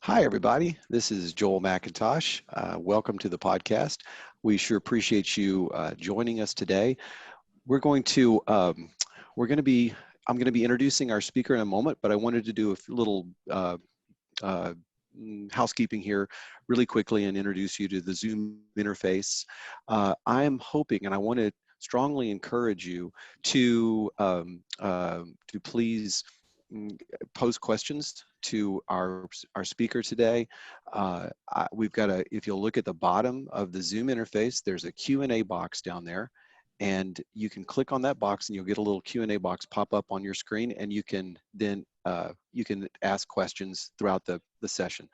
Hi, everybody. This is Joel McIntosh. Welcome to the podcast. We sure appreciate you joining us today. We're going to, we're going to be, I'm going to be introducing our speaker in a moment, but I wanted to do a little uh, housekeeping here really quickly and introduce you to the Zoom interface. I'm hoping, and I want to strongly encourage you to please pose questions to our speaker today. We've got if you'll look at the bottom of the Zoom interface, there's a Q&A box down there, and you can click on that box and you'll get a little Q&A box pop up on your screen, and you can then you can ask questions throughout the session.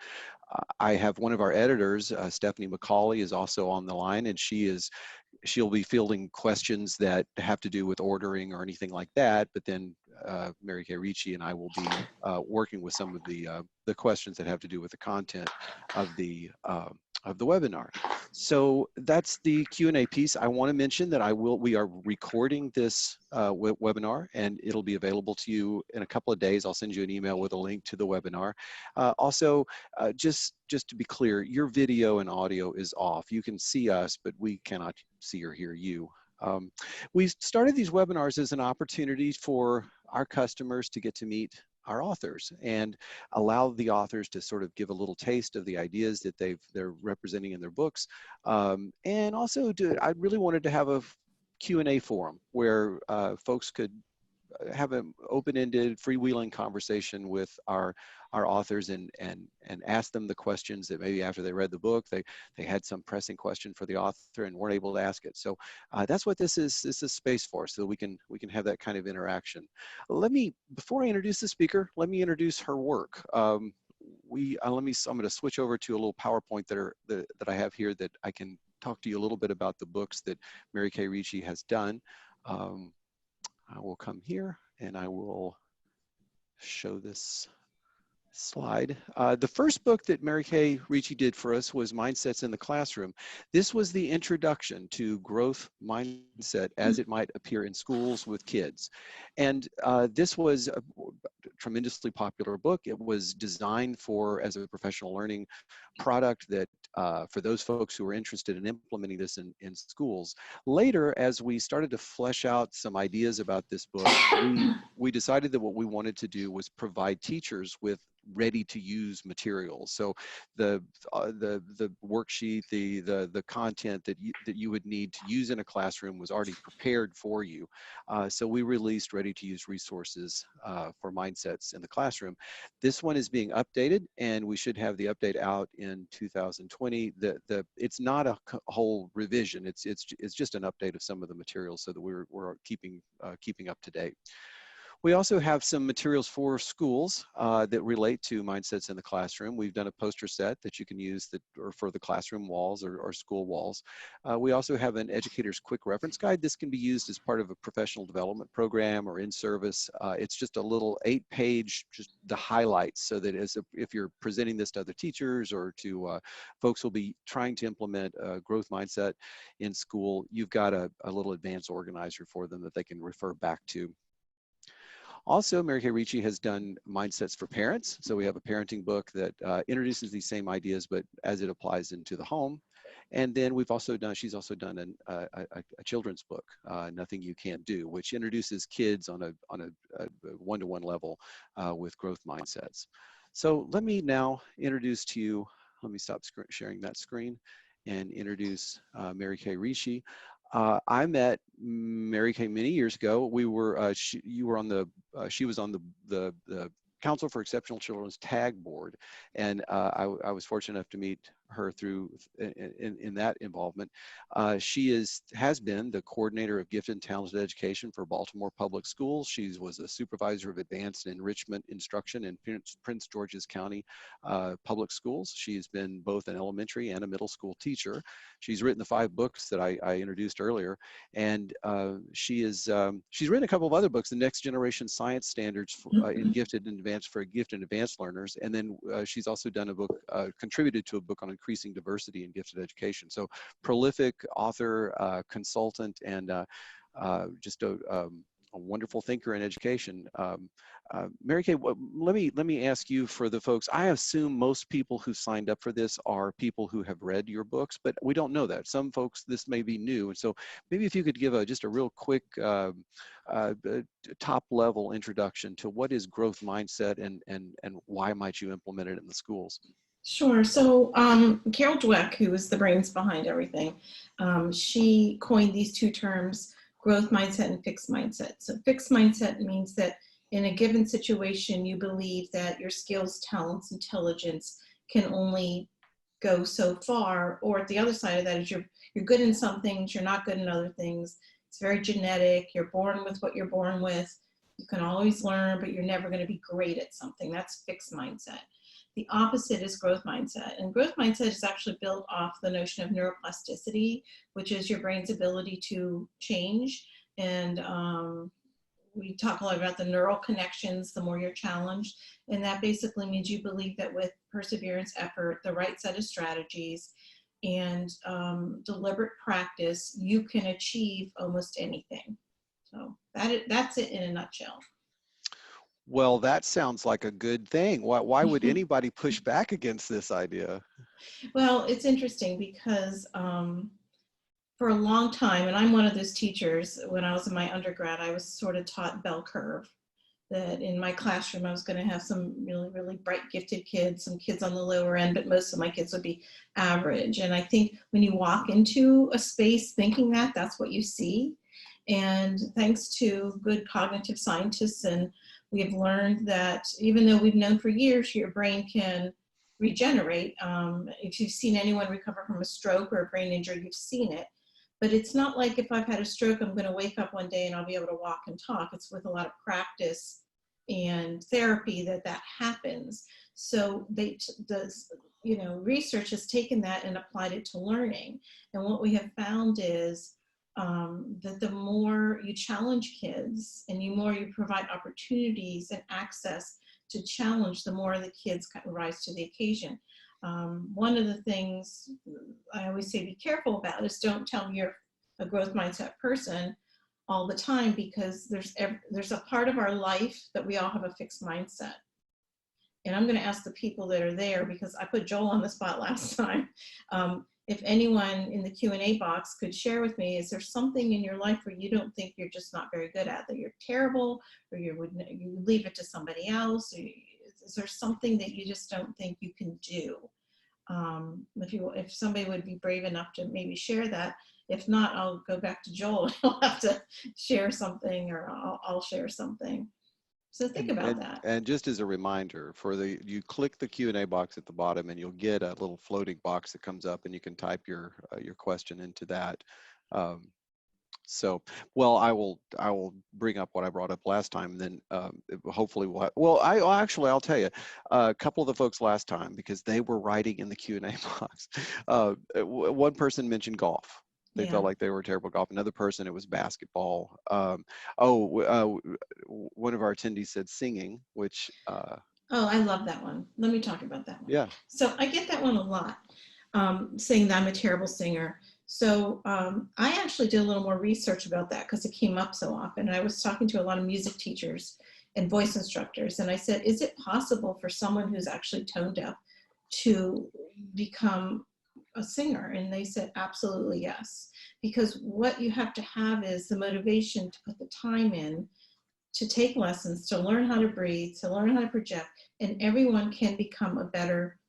I have one of our editors, Stephanie McCauley, is also on the line, and she'll be fielding questions that have to do with ordering or anything like that, but then Mary Kay Richie and I will be working with some of the questions that have to do with the content of the webinar. So that's the Q&A piece. I want to mention that we are recording this webinar, and it'll be available to you in a couple of days. I'll send you an email with a link to the webinar. Also, just to be clear, your video and audio is off. You can see us, but we cannot see or hear you. We started these webinars as an opportunity for our customers to get to meet our authors and allow the authors to sort of give a little taste of the ideas that they're representing in their books. And also, I really wanted to have a Q&A forum where folks could have an open-ended, freewheeling conversation with our authors and ask them the questions that maybe after they read the book, they had some pressing question for the author and weren't able to ask it. So that's what this is. This is space for, so we can have that kind of interaction. Before I introduce the speaker, let me introduce her work. I'm going to switch over to a little PowerPoint that I have here that I can talk to you a little bit about the books that Mary Kay Richie has done. I will come here and I will show this slide. The first book that Mary Kay Richie did for us was Mindsets in the Classroom. This was the introduction to growth mindset as it might appear in schools with kids. And this was a tremendously popular book. It was designed as a professional learning product that for those folks who were interested in implementing this in schools. Later, as we started to flesh out some ideas about this book, we decided that what we wanted to do was provide teachers with ready to use materials. So the worksheet, the content that you would need to use in a classroom was already prepared for you. So we released ready to use resources for mindsets in the classroom. This one is being updated, and we should have the update out in 2020. It's not a whole revision. It's just an update of some of the materials so that we're keeping up to date. We also have some materials for schools that relate to mindsets in the classroom. We've done a poster set that you can use for the classroom walls or school walls. We also have an educator's quick reference guide. This can be used as part of a professional development program or in service. It's just a little 8-page, just the highlights, so that if you're presenting this to other teachers or to folks who'll be trying to implement a growth mindset in school, you've got a little advanced organizer for them that they can refer back to. Also, Mary Kay Richie has done Mindsets for Parents. So we have a parenting book that introduces these same ideas, but as it applies into the home. And then she's also done a children's book, Nothing You Can't Do, which introduces kids on a one-to-one level with growth mindsets. So let me now introduce to you, let me stop sharing that screen and introduce Mary Kay Richie. I met Mary Kay many years ago. She was on the Council for Exceptional Children's Tag Board, and I was fortunate enough to meet her in that involvement. She has been the coordinator of gifted and talented education for Baltimore Public Schools. She was a supervisor of advanced enrichment instruction in Prince George's County Public Schools. She's been both an elementary and a middle school teacher. She's written the 5 books that I introduced earlier, and she's written a couple of other books, the Next Generation Science Standards in Gifted and Advanced Learners, and then she's also done a book, contributed to a book on increasing diversity in gifted education. So prolific author, consultant, and just a a wonderful thinker in education. Mary Kay, let me ask you, for the folks, I assume most people who signed up for this are people who have read your books, but we don't know that. Some folks, this may be new. And so maybe if you could give just a real quick top level introduction to what is growth mindset, and why might you implement it in the schools? Sure. So Carol Dweck, who is the brains behind everything, she coined these two terms, growth mindset and fixed mindset. So fixed mindset means that in a given situation, you believe that your skills, talents, intelligence can only go so far, or at the other side of that is you're good in some things, you're not good in other things. It's very genetic. You're born with what you're born with. You can always learn, but you're never going to be great at something. That's fixed mindset. The opposite is growth mindset. And growth mindset is actually built off the notion of neuroplasticity, which is your brain's ability to change. And we talk a lot about the neural connections, the more you're challenged. And that basically means you believe that with perseverance, effort, the right set of strategies, and deliberate practice, you can achieve almost anything. So that's it in a nutshell. Well, that sounds like a good thing. Why would anybody push back against this idea? Well, it's interesting because for a long time, and I'm one of those teachers, when I was in my undergrad, I was sort of taught bell curve, that in my classroom I was going to have some really, really bright, gifted kids, some kids on the lower end, but most of my kids would be average. And I think when you walk into a space thinking that, that's what you see. And thanks to good cognitive scientists, and we have learned that even though we've known for years your brain can regenerate, if you've seen anyone recover from a stroke or a brain injury, you've seen it. But it's not like if I've had a stroke, I'm going to wake up one day and I'll be able to walk and talk. It's with a lot of practice and therapy that happens. So research has taken that and applied it to learning. And what we have found is that the more you challenge kids and the more you provide opportunities and access to challenge, the more the kids rise to the occasion. One of the things I always say be careful about is don't tell me you're a growth mindset person all the time, because there's a part of our life that we all have a fixed mindset. And I'm going to ask the people that are there, because I put Joel on the spot last time. If anyone in the Q&A box could share with me, is there something in your life where you don't think you're just not very good at, that you're terrible, or you leave it to somebody else? Or is there something that you just don't think you can do? If somebody would be brave enough to maybe share that. If not, I'll go back to Joel. He'll have to share something, or I'll share something. So think about that. And just as a reminder, you click the Q&A box at the bottom, and you'll get a little floating box that comes up, and you can type your question into that. Well, I will bring up what I brought up last time. Then hopefully I'll tell you, a couple of the folks last time, because they were writing in the Q&A box. One person mentioned golf. They felt like they were terrible at golf. Another person, it was basketball. One of our attendees said singing, which. Oh, I love that one. Let me talk about that one. Yeah. So I get that one a lot, saying that I'm a terrible singer. So I actually did a little more research about that, because it came up so often. And I was talking to a lot of music teachers and voice instructors. And I said, is it possible for someone who's actually tone deaf to become a singer? And they said, absolutely yes. Because what you have to have is the motivation to put the time in, to take lessons, to learn how to breathe, to learn how to project, and everyone can become a better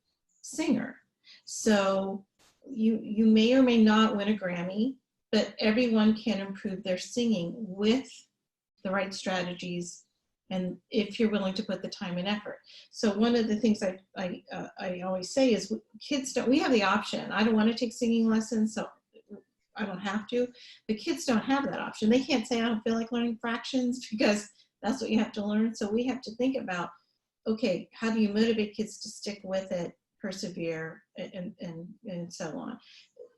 singer. So you may or may not win a Grammy, but everyone can improve their singing with the right strategies, and if you're willing to put the time and effort. So one of the things I always say is, we have the option. I don't want to take singing lessons, so I don't have to. The kids don't have that option. They can't say, I don't feel like learning fractions, because that's what you have to learn. So we have to think about, okay, how do you motivate kids to stick with it, persevere, and so on.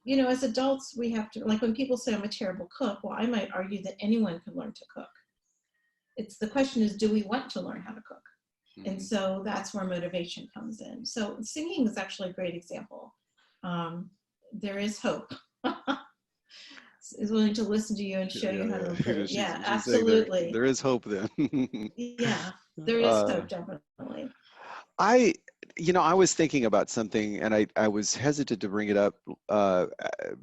As adults, we have to, like when people say I'm a terrible cook, well, I might argue that anyone can learn to cook. The question is, do we want to learn how to cook? Mm-hmm. And so that's where motivation comes in. So singing is actually a great example. There is hope. is willing to listen to you and show you how to improve. Yeah. Yeah, She's saying absolutely. there is hope then. Yeah, there is uh, hope, definitely. I, I was thinking about something, and I was hesitant to bring it up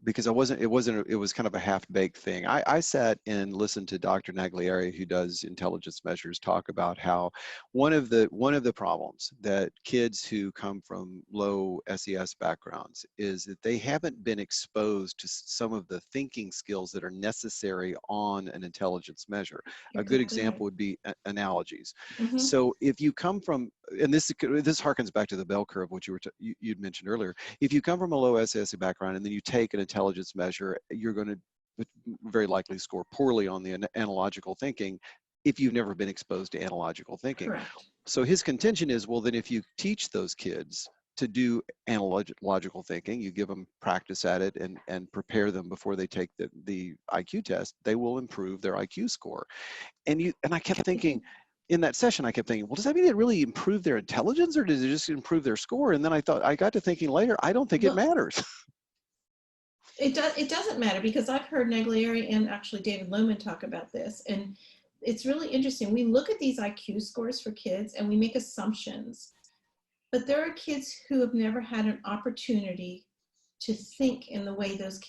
because it was kind of a half-baked thing. I sat and listened to Dr. Naglieri, who does intelligence measures, talk about how one of the problems that kids who come from low SES backgrounds is that they haven't been exposed to some of the thinking skills that are necessary on an intelligence measure. You're A good exactly right. example would be analogies. Mm-hmm. So if you come from, and this harkens back to the bell curve, which you'd mentioned earlier. If you come from a low SSA background and then you take an intelligence measure, you're going to very likely score poorly on the analogical thinking if you've never been exposed to analogical thinking. Correct. So his contention is, well, then if you teach those kids to do analogical thinking, you give them practice at it and prepare them before they take the IQ test, they will improve their IQ score. And I kept thinking, in that session, I kept thinking, well, does that mean it really improved their intelligence, or does it just improve their score? And then I got to thinking later, I don't think it Well, matters. it doesn't matter, because I've heard Naglieri and actually David Lohman talk about this, and it's really interesting. We look at these IQ scores for kids and we make assumptions, but there are kids who have never had an opportunity to think in the way those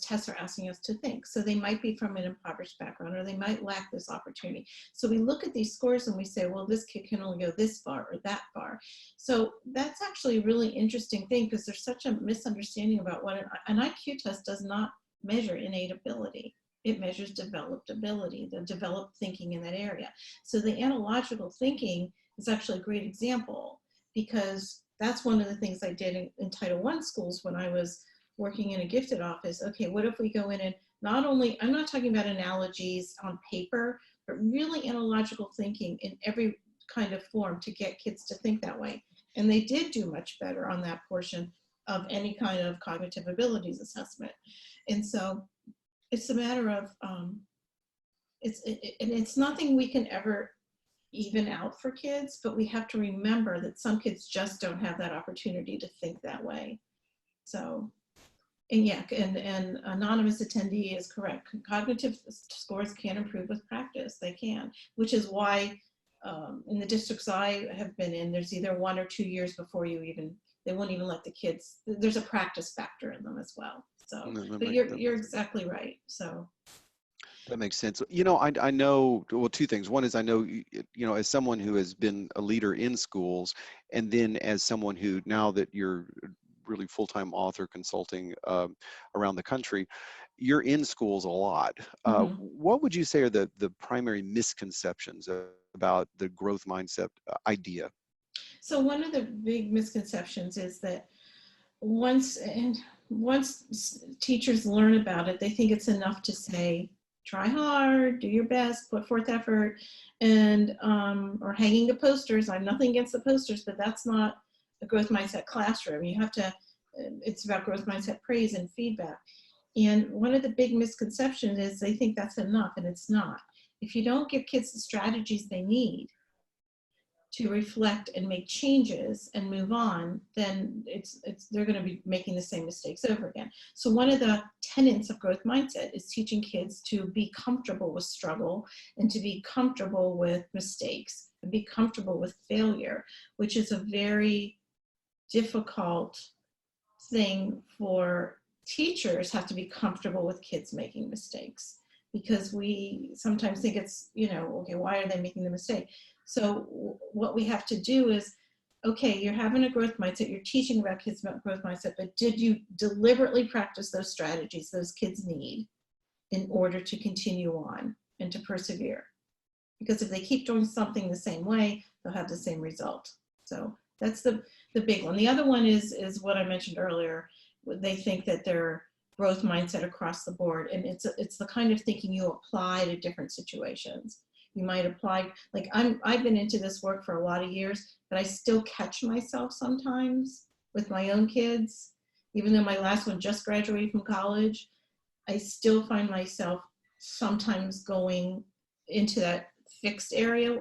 tests are asking us to think. So they might be from an impoverished background, or they might lack this opportunity. So we look at these scores and we say, well, this kid can only go this far or that far. So that's actually a really interesting thing, because there's such a misunderstanding about what an IQ test does not measure innate ability. It measures developed ability, the developed thinking in that area. So the analogical thinking is actually a great example, because that's one of the things I did in Title I schools when I was working in a gifted office. Okay, what if we go in and not only, I'm not talking about analogies on paper, but really analogical thinking in every kind of form to get kids to think that way. And they did do much better on that portion of any kind of cognitive abilities assessment. And so it's a matter of, it's nothing we can ever even out for kids, but we have to remember that some kids just don't have that opportunity to think that way. So, and yeah, and anonymous attendee is correct. Cognitive scores can improve with practice. They can, which is why in the districts I have been in, there's either 1 or 2 years before they won't even let the kids, there's a practice factor in them as well. So, but you're exactly right. So. That makes sense. I know, well, two things. One is I know, as someone who has been a leader in schools, and then as someone who, now that you're really full-time author consulting around the country, you're in schools a lot. Mm-hmm. What would you say are the primary misconceptions about the growth mindset idea? So one of the big misconceptions is that once teachers learn about it, they think it's enough to say, try hard, do your best, put forth effort, and or hanging the posters. I'm nothing against the posters, but that's not a growth mindset classroom. You have to, it's about growth mindset praise and feedback. And one of the big misconceptions is they think that's enough, and it's not. If you don't give kids the strategies they need to reflect and make changes and move on, then they're going to be making the same mistakes over again. So one of the tenets of growth mindset is teaching kids to be comfortable with struggle, and to be comfortable with mistakes, and be comfortable with failure, which is a very difficult thing for teachers. Have to be comfortable with kids making mistakes, because we sometimes think it's, okay, why are they making the mistake? So what we have to do is, okay, you're having a growth mindset, you're teaching about kids about growth mindset, but did you deliberately practice those strategies those kids need in order to continue on and to persevere? Because if they keep doing something the same way, they'll have the same result. So that's the big one. The other one is what I mentioned earlier. They think that they're growth mindset across the board, and it's the kind of thinking you apply to different situations. You might apply, like I've been into this work for a lot of years, but I still catch myself sometimes with my own kids. Even though my last one just graduated from college, I still find myself sometimes going into that fixed area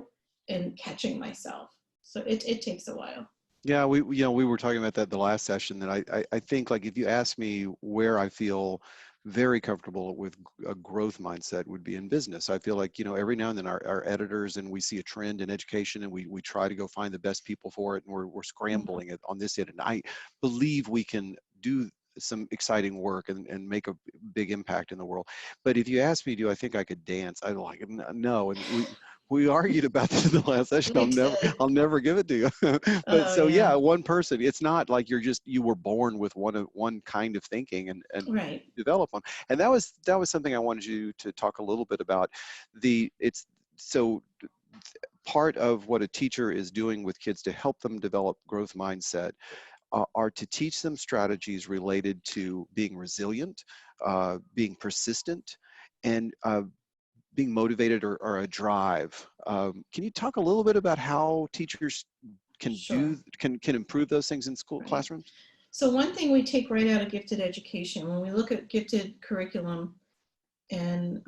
and catching myself. So it takes a while. Yeah, we were talking about that the last session, that I think, like, if you ask me where I feel very comfortable with a growth mindset would be in business. I feel like, you know, every now and then our editors, and we see a trend in education, and we try to go find the best people for it, and we're scrambling it on this end. And I believe we can do some exciting work and make a big impact in the world. But if you ask me, do I think I could dance? I like, no. And we argued about this in the last session. We did. I'll never give it to you. But Oh so yeah, yeah. one person. It's not like you were born with one kind of thinking and Right. develop on. And that was something I wanted you to talk a little bit about. It's so part of what a teacher is doing with kids to help them develop growth mindset are to teach them strategies related to being resilient, being persistent, and being motivated or a drive. Can you talk a little bit about how teachers Sure. can improve those things in school Right. classrooms? So one thing we take right out of gifted education, when we look at gifted curriculum, and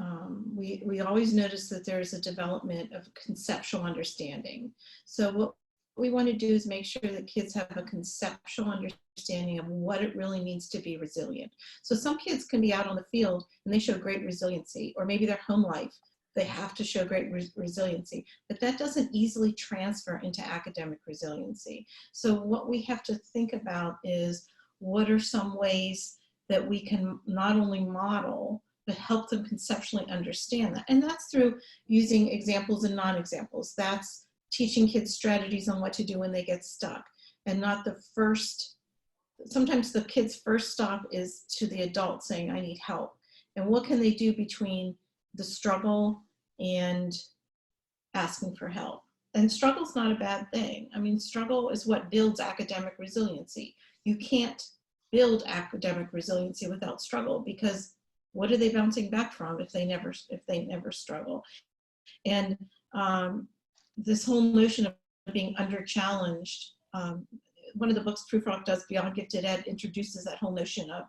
we always notice that there's a development of conceptual understanding. So what we want to do is make sure that kids have a conceptual understanding of what it really means to be resilient. So some kids can be out on the field and they show great resiliency, or maybe their home life, they have to show great resiliency, but that doesn't easily transfer into academic resiliency. So what we have to think about is, what are some ways that we can not only model, but help them conceptually understand that? And that's through using examples and non-examples. That's teaching kids strategies on what to do when they get stuck, and not the first. Sometimes the kid's first stop is to the adult saying, I need help. And what can they do between the struggle and asking for help? And struggle's not a bad thing. I mean, struggle is what builds academic resiliency. You can't build academic resiliency without struggle, because what are they bouncing back from if they never struggle? And this whole notion of being under challenged, one of the books Proof Rock does, Beyond Gifted Ed, introduces that whole notion of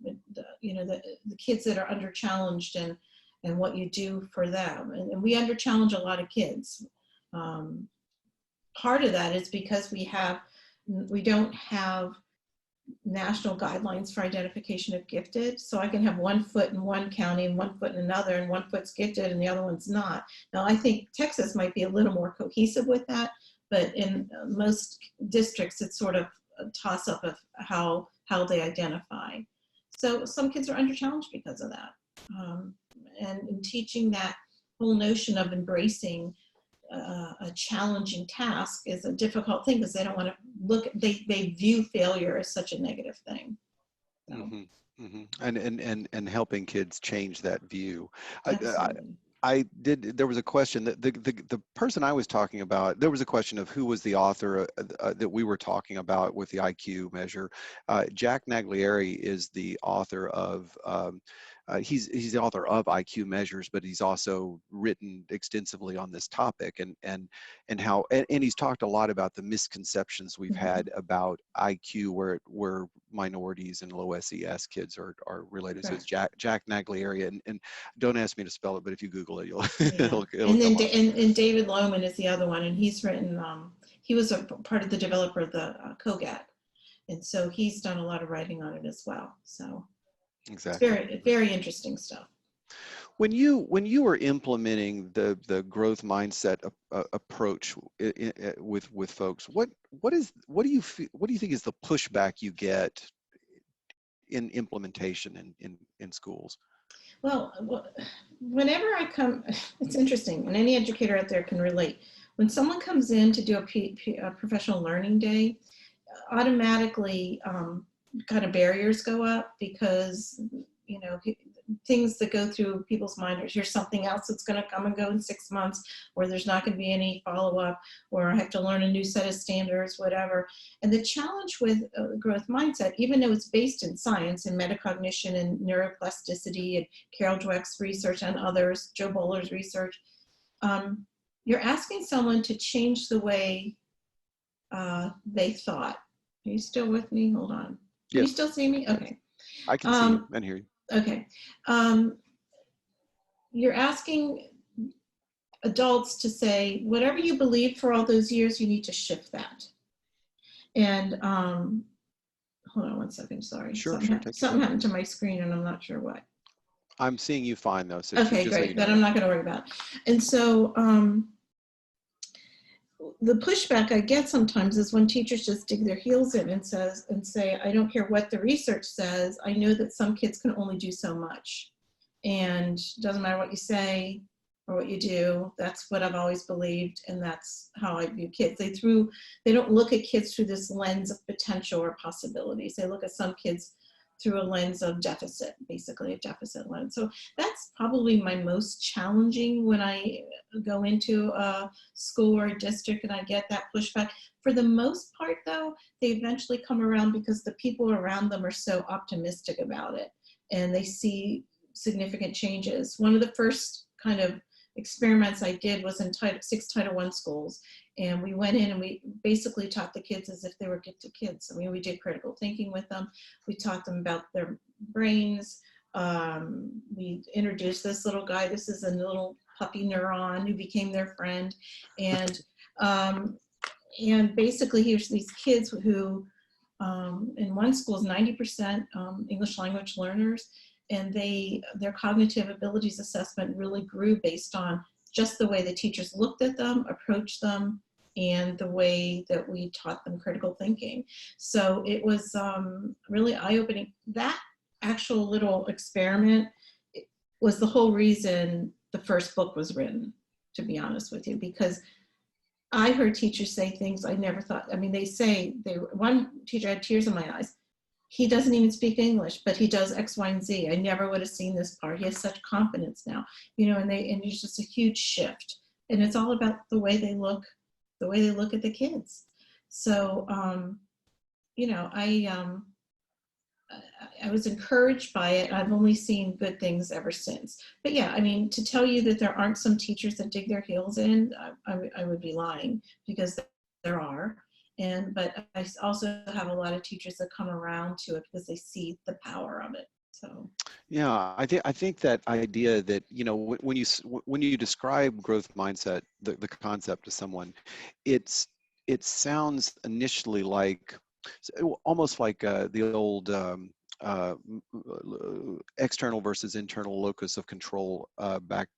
the kids that are under challenged, and what you do for them. And we under challenge a lot of kids. Part of that is because we don't have national guidelines for identification of gifted. So I can have one foot in one county and one foot in another, and one foot's gifted and the other one's not. Now I think Texas might be a little more cohesive with that, but in most districts it's sort of a toss up of how they identify. So some kids are under challenged because of that. And in teaching that whole notion of embracing a challenging task is a difficult thing, because they don't want to they view failure as such a negative thing. So. Mm-hmm, mm-hmm. And helping kids change that view. Absolutely. There was a question that the person I was talking about, there was a question of who was the author that we were talking about with the IQ measure. Jack Naglieri is the author of, he's the author of IQ measures, but he's also written extensively on this topic, and he's talked a lot about the misconceptions we've had about IQ, where minorities and low SES kids are related. Correct. So it's Jack Naglieri, and don't ask me to spell it, but if you Google it, Yeah. it'll and then come up. and David Lohman is the other one, and he's written. He was a part of the developer of the COGAT, and so he's done a lot of writing on it as well. So exactly, it's very interesting stuff. When you were implementing the growth mindset approach with folks, what do you think is the pushback you get in implementation in schools? Well, whenever I come, it's interesting, and any educator out there can relate. When someone comes in to do a professional learning day, automatically kind of barriers go up, because things that go through people's minds, here's something else that's going to come and go in 6 months, or there's not going to be any follow-up, or I have to learn a new set of standards, whatever. And the challenge with growth mindset, even though it's based in science and metacognition and neuroplasticity and Carol Dweck's research and others, Joe Bowler's research, you're asking someone to change the way they thought. Are you still with me? Hold on. Can you still see me? Okay. I can see you and hear you. Okay. You're asking adults to say, whatever you believed for all those years, you need to shift that. And hold on one second, sorry. Sure, sure, take your Something time. happened to my screen and I'm not sure what. I'm seeing you fine though, so Okay, just so great. you know Then I'm that. not going to worry about it. And so the pushback I get sometimes is when teachers just dig their heels in and say, I don't care what the research says. I know that some kids can only do so much. And it doesn't matter what you say or what you do. That's what I've always believed, and that's how I view kids. They don't look at kids through this lens of potential or possibilities. They look at some kids through a lens of deficit, basically a deficit lens. So that's probably my most challenging when I go into a school or a district and I get that pushback. For the most part, though, they eventually come around because the people around them are so optimistic about it and they see significant changes. One of the first kind of experiments I did was in 6 Title I schools. And we went in and we basically taught the kids as if they were gifted kids. I mean, we did critical thinking with them. We taught them about their brains. We introduced this little guy. This is a little puppy neuron who became their friend. And basically here's these kids who in one school is 90% English language learners, and their cognitive abilities assessment really grew based on just the way the teachers looked at them, approached them, and the way that we taught them critical thinking. So it was really eye-opening. That actual little experiment was the whole reason the first book was written, to be honest with you, because I heard teachers say things I never thought. I mean, one teacher had tears in my eyes. He doesn't even speak English, but he does X, Y, and Z. I never would have seen this part. He has such confidence now, and it's just a huge shift. And it's all about the way they look at the kids. So, I was encouraged by it. I've only seen good things ever since. But yeah, I mean, to tell you that there aren't some teachers that dig their heels in, I would be lying, because there are. But I also have a lot of teachers that come around to it because they see the power of it. So Yeah, I think that idea that when you describe growth mindset, the concept to someone, it sounds initially like almost like the old uh, external versus internal locus of control back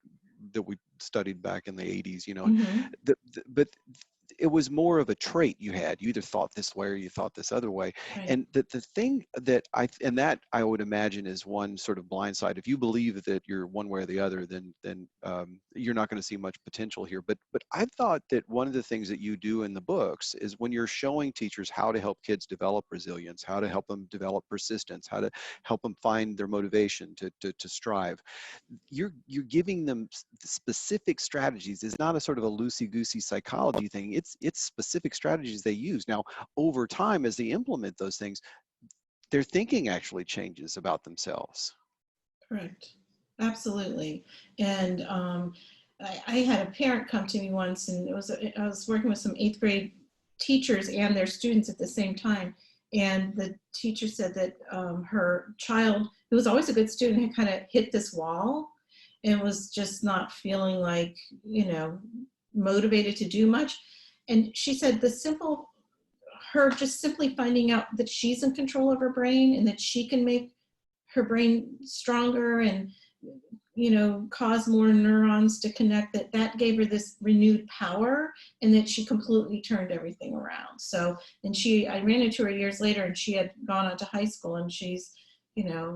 that we studied back in the 80s. mm-hmm. But it was more of a trait you had. You either thought this way or you thought this other way. Right. And the thing that I would imagine is one sort of blind side. If you believe that you're one way or the other, then you're not going to see much potential here. But I thought that one of the things that you do in the books is when you're showing teachers how to help kids develop resilience, how to help them develop persistence, how to help them find their motivation to strive, you're giving them specific strategies. It's not a sort of a loosey-goosey psychology thing. It's specific strategies they use. Now, over time, as they implement those things, their thinking actually changes about themselves. Correct. Absolutely. And I had a parent come to me once, and I was working with some 8th grade teachers and their students at the same time. And the teacher said that her child, who was always a good student, had kind of hit this wall and was just not feeling like, motivated to do much. And she said her just simply finding out that she's in control of her brain and that she can make her brain stronger and cause more neurons to connect, that gave her this renewed power, and that she completely turned everything around. So, and I ran into her years later, and she had gone on to high school, and she's a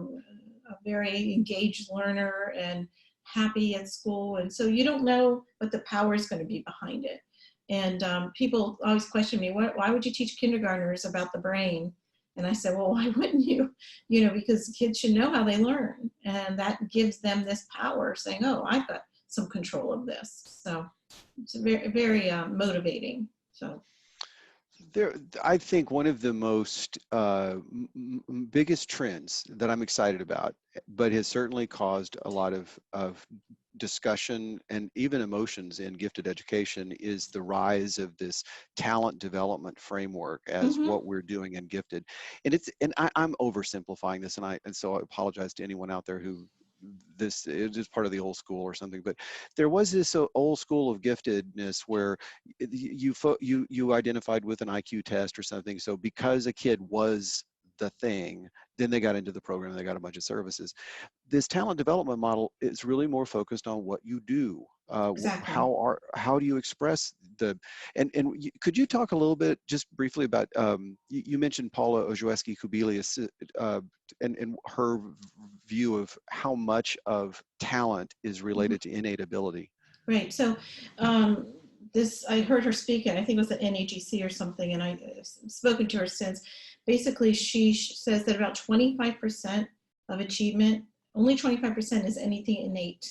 very engaged learner and happy at school. And so you don't know what the power is going to be behind it. And people always question me, why would you teach kindergartners about the brain? And I said, well, why wouldn't you? Because kids should know how they learn. And that gives them this power, saying, oh, I've got some control of this. So it's very, very motivating. So I think one of the most biggest trends that I'm excited about, but has certainly caused a lot of discussion and even emotions in gifted education, is the rise of this talent development framework as mm-hmm. what we're doing in gifted. And I'm oversimplifying this, and so I apologize to anyone out there who this is just part of the old school or something, but there was this old school of giftedness where you identified with an IQ test or something. So because a kid was the thing. Then they got into the program, they got a bunch of services. This talent development model is really more focused on what you do. Exactly. How do you express the, could you talk a little bit just briefly about, you mentioned Paula Ojewski-Kubilius, and her view of how much of talent is Mhm. related to innate ability. Right. So this, I heard her speak at, I think it was at NAGC or something, and I've spoken to her since. Basically, she says that about 25% of achievement, only 25% is anything innate.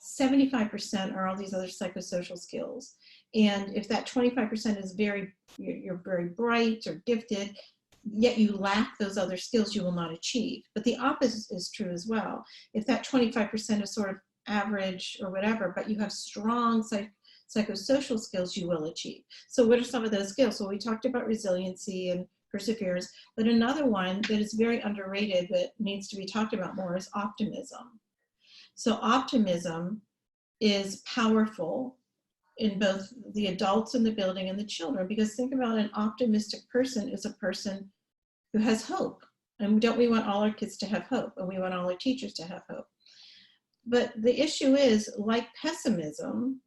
75% are all these other psychosocial skills. And if that 25% is you're very bright or gifted, yet you lack those other skills, you will not achieve. But the opposite is true as well. If that 25% is sort of average or whatever, but you have strong psychosocial skills, you will achieve. So what are some of those skills? So we talked about resiliency and perseverance, but another one that is very underrated that needs to be talked about more is optimism. So optimism is powerful in both the adults in the building and the children, because think about an optimistic person is a person who has hope. And don't we want all our kids to have hope? And we want all our teachers to have hope. But the issue is, like pessimism,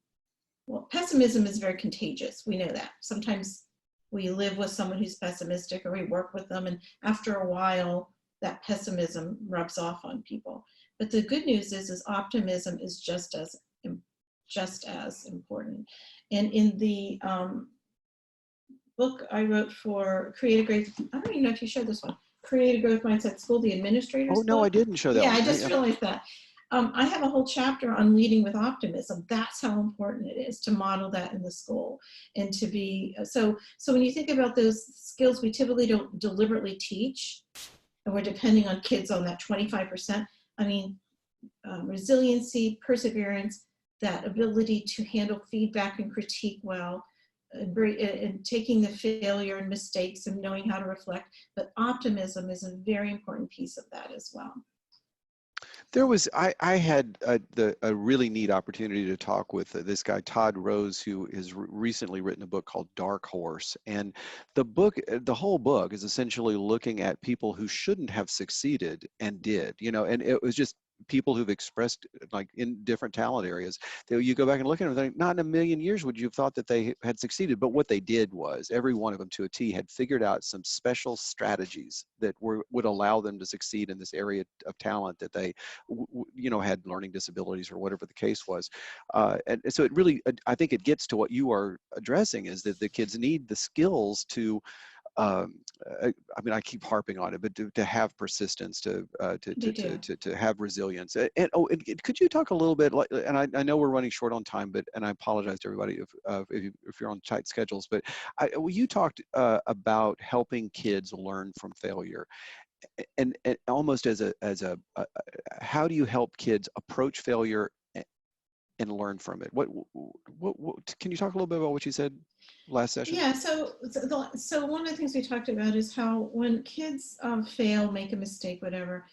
well, pessimism is very contagious. We know that. Sometimes we live with someone who's pessimistic or we work with them, and after a while, that pessimism rubs off on people. But the good news is optimism is just as important. And in the book I wrote for Create a Great, I don't even know if you showed this one, Create a Growth Mindset School, the Oh, administrator's no, I book. didn't show that Yeah, one. I just realized that. I have a whole chapter on leading with optimism. That's how important it is to model that in the school, and to be, so when you think about those skills we typically don't deliberately teach, and we're depending on kids on that 25%. I mean, resiliency, perseverance, that ability to handle feedback and critique well, and taking the failure and mistakes and knowing how to reflect. But optimism is a very important piece of that as well. There was, I had a really neat opportunity to talk with this guy, Todd Rose, who has recently written a book called Dark Horse. And the whole book is essentially looking at people who shouldn't have succeeded and did, and it was just people who've expressed, like, in different talent areas. You go back and look at them and think, not in a million years would you have thought that they had succeeded. But what they did was, every one of them to a T had figured out some special strategies that would allow them to succeed in this area of talent that they had learning disabilities or whatever the case was. And so it really, I think it gets to what you are addressing, is that the kids need the skills to, I mean, I keep harping on it, but to have persistence, to have resilience. And could you talk a little bit, like, and I know we're running short on time, and I apologize to everybody if you're on tight schedules, but you talked about helping kids learn from failure. And almost as a how do you help kids approach failure and learn from it? What can you talk a little bit about what you said last session? Yeah, so one of the things we talked about is how when kids fail, make a mistake, whatever,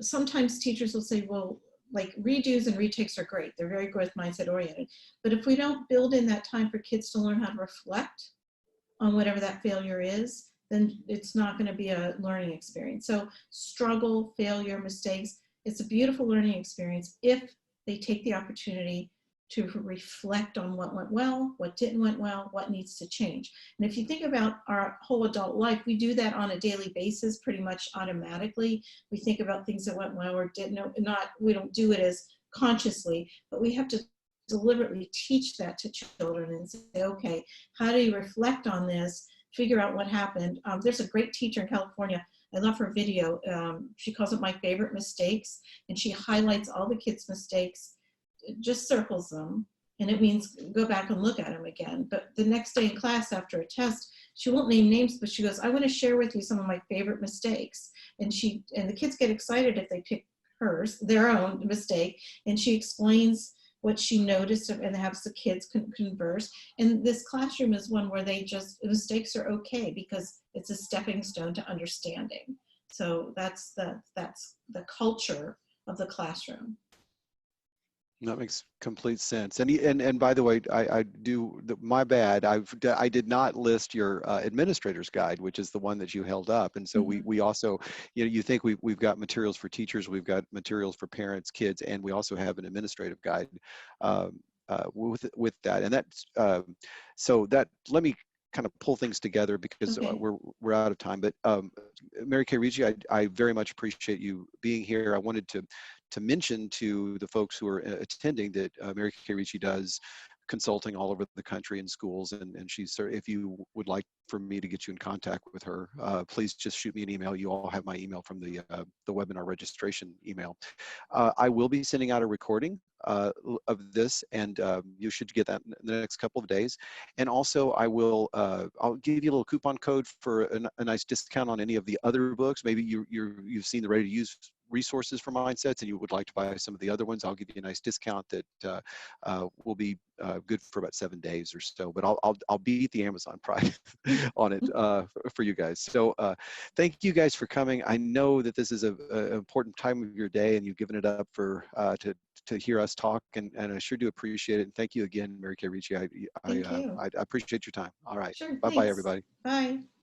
sometimes teachers will say, well, like, redos and retakes are great. They're very growth mindset oriented. But if we don't build in that time for kids to learn how to reflect on whatever that failure is, then it's not going to be a learning experience. So struggle, failure, mistakes, it's a beautiful learning experience if they take the opportunity to reflect on what went well, what didn't went well, what needs to change. And if you think about our whole adult life, we do that on a daily basis, pretty much automatically. We think about things that went well or didn't, we don't do it as consciously, but we have to deliberately teach that to children and say, okay, how do you reflect on this? Figure out what happened. There's a great teacher in California. I love her video. She calls it My Favorite Mistakes, and she highlights all the kids' mistakes, just circles them, and it means go back and look at them again. But the next day in class after a test, she won't name names, but she goes, I want to share with you some of my favorite mistakes. And the kids get excited if they pick their own mistake, and she explains what she noticed and have the kids converse. And this classroom is one where mistakes are okay because it's a stepping stone to understanding. So that's the culture of the classroom. That makes complete sense. And by the way, my bad. I did not list your administrator's guide, which is the one that you held up. And so Mhm. we also, you think we've got materials for teachers, we've got materials for parents, kids, and we also have an administrative guide with that. And that's so that let me kind of pull things together because Okay. we're out of time. But Mary Kay Ricci, I very much appreciate you being here. I wanted to mention to the folks who are attending that Mary Kay Ricci does consulting all over the country in schools, and she's, if you would like for me to get you in contact with her, please just shoot me an email. You all have my email from the webinar registration email. I will be sending out a recording of this, and you should get that in the next couple of days. And also, I'll give you a little coupon code for a nice discount on any of the other books. Maybe you've seen the ready to use resources for mindsets and you would like to buy some of the other ones. I'll give you a nice discount that will be good for about 7 days or so. But I'll beat the Amazon price on it for you guys. So thank you guys for coming. I know that this is an important time of your day, and you've given it up for to hear us talk, and I sure do appreciate it. And thank you again, Mary Kay Ricci. Thank you. I appreciate your time. All right. Sure. Bye-bye, Thanks. everybody. Bye.